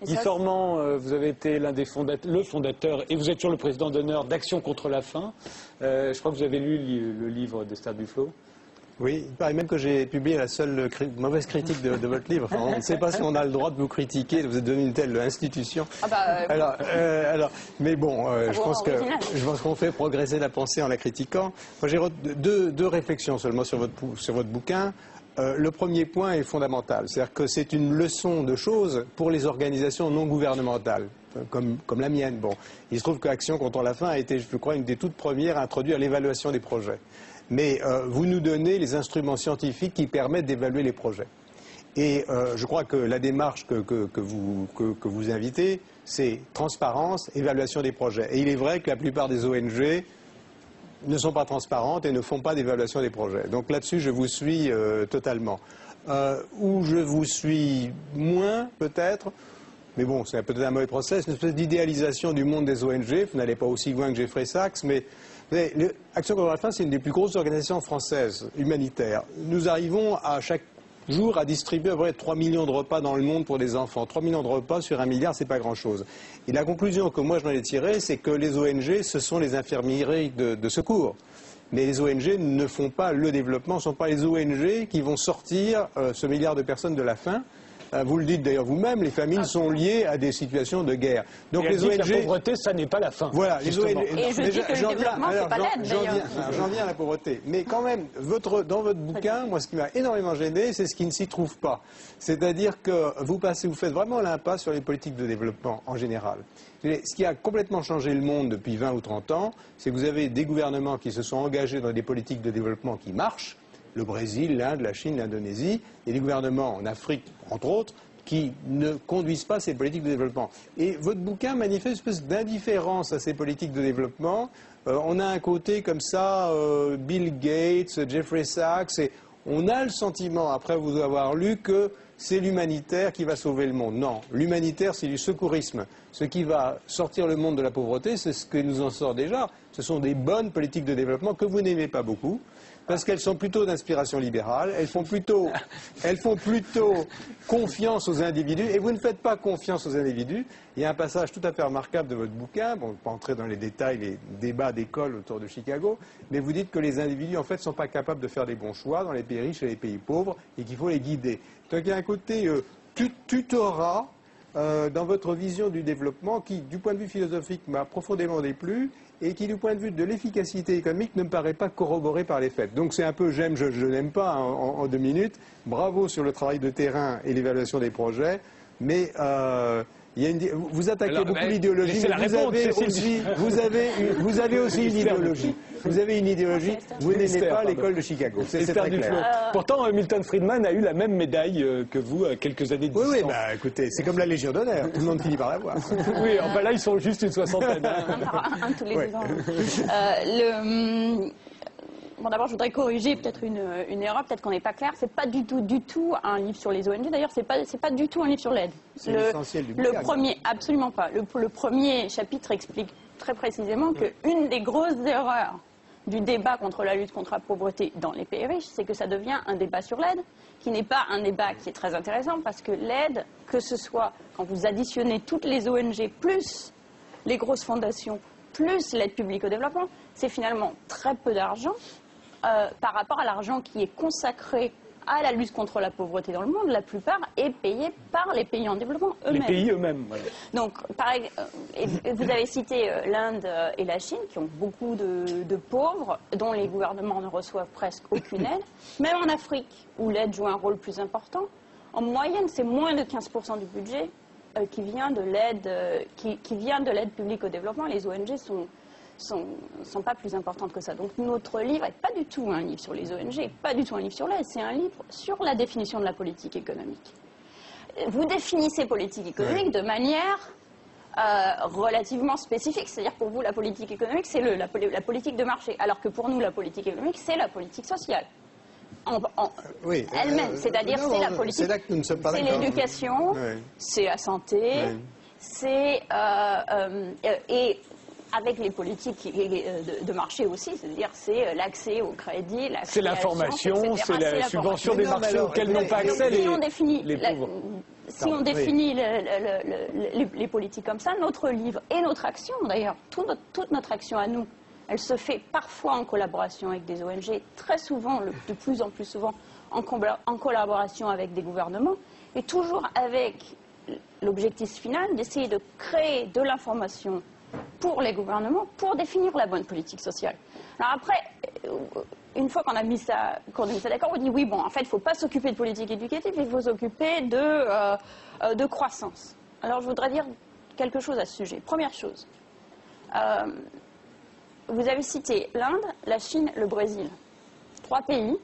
Guy Formand, vous avez été l'un des le fondateur, et vous êtes toujours le président d'honneur d'Action contre la faim. Je crois que vous avez lu le livre d'Esther Duflo. Oui, il paraît même que j'ai publié la seule mauvaise critique de votre livre. Enfin, on ne sait pas si on a le droit de vous critiquer, vous êtes devenu une telle institution. Mais bon, je pense qu'on fait progresser la pensée en la critiquant. Moi, j'ai deux réflexions seulement sur votre bouquin. Le premier point est fondamental, c'est-à-dire que c'est une leçon de choses pour les organisations non gouvernementales, comme la mienne. Bon, il se trouve qu'Action contre la faim a été, je crois, une des toutes premières à introduire l'évaluation des projets. Mais vous nous donnez les instruments scientifiques qui permettent d'évaluer les projets. Et je crois que la démarche que vous invitez, c'est transparence, évaluation des projets. Et il est vrai que la plupart des ONG ne sont pas transparentes et ne font pas d'évaluation des projets. Donc là-dessus, je vous suis totalement. Où je vous suis moins, peut-être, mais bon, c'est peut-être un mauvais procès, une espèce d'idéalisation du monde des ONG. Vous n'allez pas aussi loin que Jeffrey Sachs, mais Action contre la faim, c'est une des plus grosses organisations françaises humanitaires. Nous arrivons à chaque jour à distribuer à peu près 3 millions de repas dans le monde pour des enfants. 3 millions de repas sur 1 milliard, c'est pas grand-chose. Et la conclusion que moi j'en ai tirée, c'est que les ONG, ce sont les infirmeries de secours. Mais les ONG ne font pas le développement, ce ne sont pas les ONG qui vont sortir ce milliard de personnes de la faim. Vous le dites d'ailleurs vous-même, les famines sont liées à des situations de guerre. Donc les ONG, la pauvreté, ça n'est pas la faim. Voilà, les ONG. Et je dis que le développement, c'est pas l'aide, d'ailleurs. J'en viens à la pauvreté. Mais quand même, dans votre bouquin, moi, ce qui m'a énormément gêné, c'est ce qui ne s'y trouve pas. C'est-à-dire que vous faites vraiment l'impasse sur les politiques de développement en général. Ce qui a complètement changé le monde depuis 20 ou 30 ans, c'est que vous avez des gouvernements qui se sont engagés dans des politiques de développement qui marchent. Le Brésil, l'Inde, la Chine, l'Indonésie, et des gouvernements en Afrique, entre autres, qui ne conduisent pas ces politiques de développement. Et votre bouquin manifeste une espèce d'indifférence à ces politiques de développement. On a un côté comme ça, Bill Gates, Jeffrey Sachs, et on a le sentiment, après vous avoir lu, que c'est l'humanitaire qui va sauver le monde. Non, l'humanitaire, c'est du secourisme. Ce qui va sortir le monde de la pauvreté, c'est ce que nous en sort déjà. Ce sont des bonnes politiques de développement que vous n'aimez pas beaucoup. Parce qu'elles sont plutôt d'inspiration libérale, elles font plutôt confiance aux individus, et vous ne faites pas confiance aux individus. Il y a un passage tout à fait remarquable de votre bouquin, bon, on ne peut pas entrer dans les détails, les débats d'école autour de Chicago, mais vous dites que les individus, en fait, ne sont pas capables de faire des bons choix dans les pays riches et les pays pauvres, et qu'il faut les guider. Donc il y a un côté tutorat dans votre vision du développement qui, du point de vue philosophique, m'a profondément déplu, et qui, du point de vue de l'efficacité économique, ne me paraît pas corroboré par les faits. Donc c'est un peu j'aime, je n'aime pas en 2 minutes. Bravo sur le travail de terrain et l'évaluation des projets, mais vous attaquez beaucoup l'idéologie, mais vous avez aussi une idéologie. Vous avez une idéologie, vous n'aimez pas l'école de Chicago. C'est très clair. Pourtant, Milton Friedman a eu la même médaille que vous à quelques années de distance. Oui, bah écoutez, c'est comme la Légion d'honneur, tout le monde finit par l'avoir. Oui, enfin là, ils sont juste une soixantaine. Un tous les 2 ans. Bon, d'abord, je voudrais corriger peut-être une erreur, peut-être qu'on n'est pas clair. C'est pas du tout un livre sur les ONG. D'ailleurs, c'est pas du tout un livre sur l'aide. C'est l'essentiel du bouquin. Le premier, absolument pas. Le premier chapitre explique très précisément qu'une des grosses erreurs du débat contre la lutte contre la pauvreté dans les pays riches, c'est que ça devient un débat sur l'aide, qui n'est pas un débat qui est très intéressant, parce que l'aide, que ce soit quand vous additionnez toutes les ONG plus les grosses fondations plus l'aide publique au développement, c'est finalement très peu d'argent par rapport à l'argent qui est consacré à la lutte contre la pauvreté dans le monde. La plupart est payé par les pays en développement eux-mêmes. Les pays eux-mêmes, voilà. Donc, vous avez cité l'Inde et la Chine, qui ont beaucoup de pauvres, dont les gouvernements ne reçoivent presque aucune aide. Même en Afrique, où l'aide joue un rôle plus important, en moyenne, c'est moins de 15% du budget qui vient de l'aide publique au développement. Les ONG sont pas plus importantes que ça. Donc notre livre n'est pas du tout un livre sur les ONG, pas du tout un livre sur l'aide, c'est un livre sur la définition de la politique économique. Vous définissez politique économique de manière relativement spécifique, c'est-à-dire pour vous la politique économique c'est la politique de marché, alors que pour nous la politique économique c'est la politique sociale. Oui, elle-même, c'est-à-dire c'est la politique, c'est l'éducation, c'est la santé, c'est avec les politiques de marché aussi, c'est-à-dire c'est l'accès au crédit, c'est l'information, c'est la subvention des marchés auxquels n'ont pas accès les pauvres. Si on définit les politiques comme ça, notre livre et notre action d'ailleurs, toute notre action à nous, elle se fait parfois en collaboration avec des ONG, très souvent, de plus en plus souvent, en collaboration avec des gouvernements, et toujours avec l'objectif final d'essayer de créer de l'information pour les gouvernements pour définir la bonne politique sociale. Alors après, une fois qu'on a mis ça d'accord, on dit oui, bon, en fait, il ne faut pas s'occuper de politique éducative, il faut s'occuper de croissance. Alors je voudrais dire quelque chose à ce sujet. Première chose, vous avez cité l'Inde, la Chine, le Brésil. 3 pays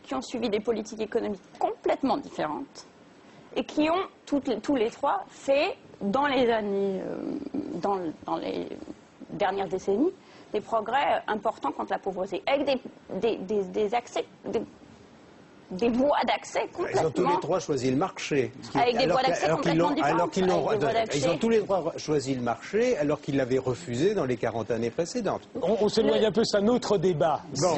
qui ont suivi des politiques économiques complètement différentes et qui ont tous les 3 fait dans les années, dans les dernières décennies, des progrès importants contre la pauvreté, avec des voies d'accès complètement... Ils ont tous les 3 choisi le marché. Avec des voies d'accès complètement différentes. Ils ont tous les 3 choisi le marché alors qu'ils l'avaient refusé dans les 40 années précédentes. On s'éloigne un peu, c'est un autre débat. Bon,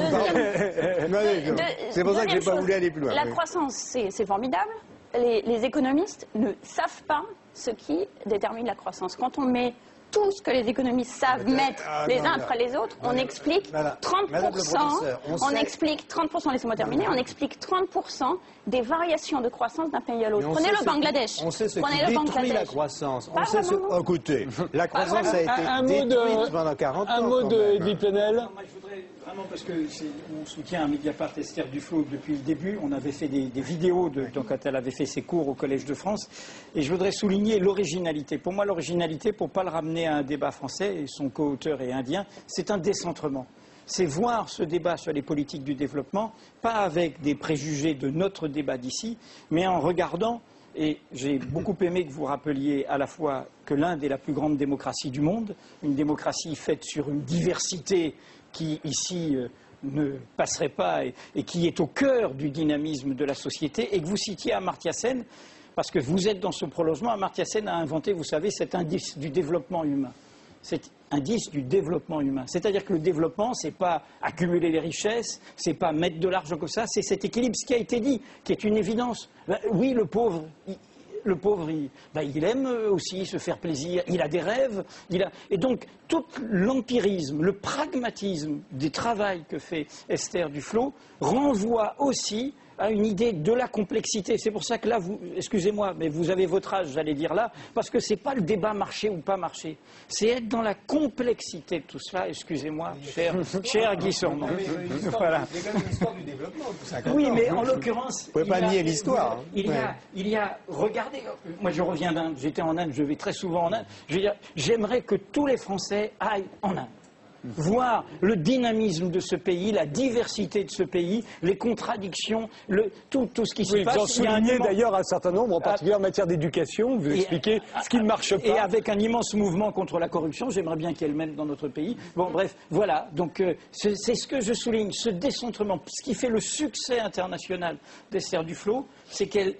c'est pour ça que je n'ai pas voulu aller plus loin. La croissance, c'est formidable. Les économistes ne savent pas ce qui détermine la croissance. Quand on met tout ce que les économistes savent mettre les uns après les autres, on explique 30%, on explique 30%, laissez-moi terminer, on explique 30% des variations de croissance d'un pays à l'autre. Prenez le Bangladesh. On sait ce qui détruit la croissance. Écoutez, la croissance a été détruite pendant 40 ans. Un mot de Edwy Plenel. Moi, je voudrais vraiment, parce qu'on soutient à Mediapart Esther Duflo depuis le début, on avait fait des vidéos quand elle avait fait ses cours au Collège de France, et je voudrais souligner l'originalité. Pour moi, l'originalité, pour ne pas le ramener à un débat français, et son co-auteur est indien, c'est un décentrement. C'est voir ce débat sur les politiques du développement, pas avec des préjugés de notre débat d'ici, mais en regardant, et j'ai beaucoup aimé que vous rappeliez à la fois que l'Inde est la plus grande démocratie du monde, une démocratie faite sur une diversité qui, ici, ne passerait pas et qui est au cœur du dynamisme de la société, et que vous citiez Amartya Sen, parce que vous êtes dans ce prolongement. Amartya Sen a inventé, vous savez, cet indice du développement humain. Cet indice du développement humain. C'est-à-dire que le développement, ce n'est pas accumuler les richesses, ce n'est pas mettre de l'argent comme ça, c'est cet équilibre, ce qui a été dit, qui est une évidence. Oui, le pauvre, il aime aussi se faire plaisir, il a des rêves, et donc tout l'empirisme, le pragmatisme des travaux que fait Esther Duflo renvoie aussi à une idée de la complexité. C'est pour ça que là, excusez-moi, mais vous avez votre âge, j'allais dire là, parce que ce n'est pas le débat marché ou pas marché. C'est être dans la complexité de tout cela, excusez-moi, cher Guy Sormand. Voilà. C'est quand même l'histoire du développement, tout ça. Oui, mais en l'occurrence... Vous ne pouvez pas nier l'histoire. Il y a, regardez, moi je reviens d'Inde, j'étais en Inde, je vais très souvent en Inde, j'aimerais que tous les Français aillent en Inde. Voir le dynamisme de ce pays, la diversité de ce pays, les contradictions, tout ce qui se passe. Vous en soulignez d'ailleurs un certain nombre, en particulier en matière d'éducation, vous expliquez ce qui ne marche pas. Et avec un immense mouvement contre la corruption, j'aimerais bien qu'il y ait le même dans notre pays. Bon, bref, voilà, donc c'est ce que je souligne, ce décentrement. Ce qui fait le succès international d'Esther Duflo, c'est qu'elle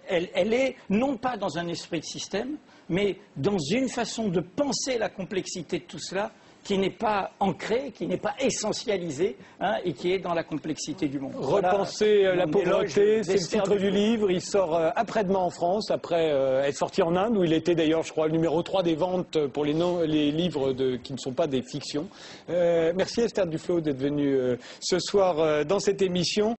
est non pas dans un esprit de système, mais dans une façon de penser la complexité de tout cela, qui n'est pas ancré, qui n'est pas essentialisé, et qui est dans la complexité du monde. Repenser la pauvreté, c'est le titre du livre. Il sort après-demain en France, après être sorti en Inde, où il était d'ailleurs, je crois, le numéro 3 des ventes pour les livres qui ne sont pas des fictions. Merci Esther Duflo d'être venue ce soir dans cette émission.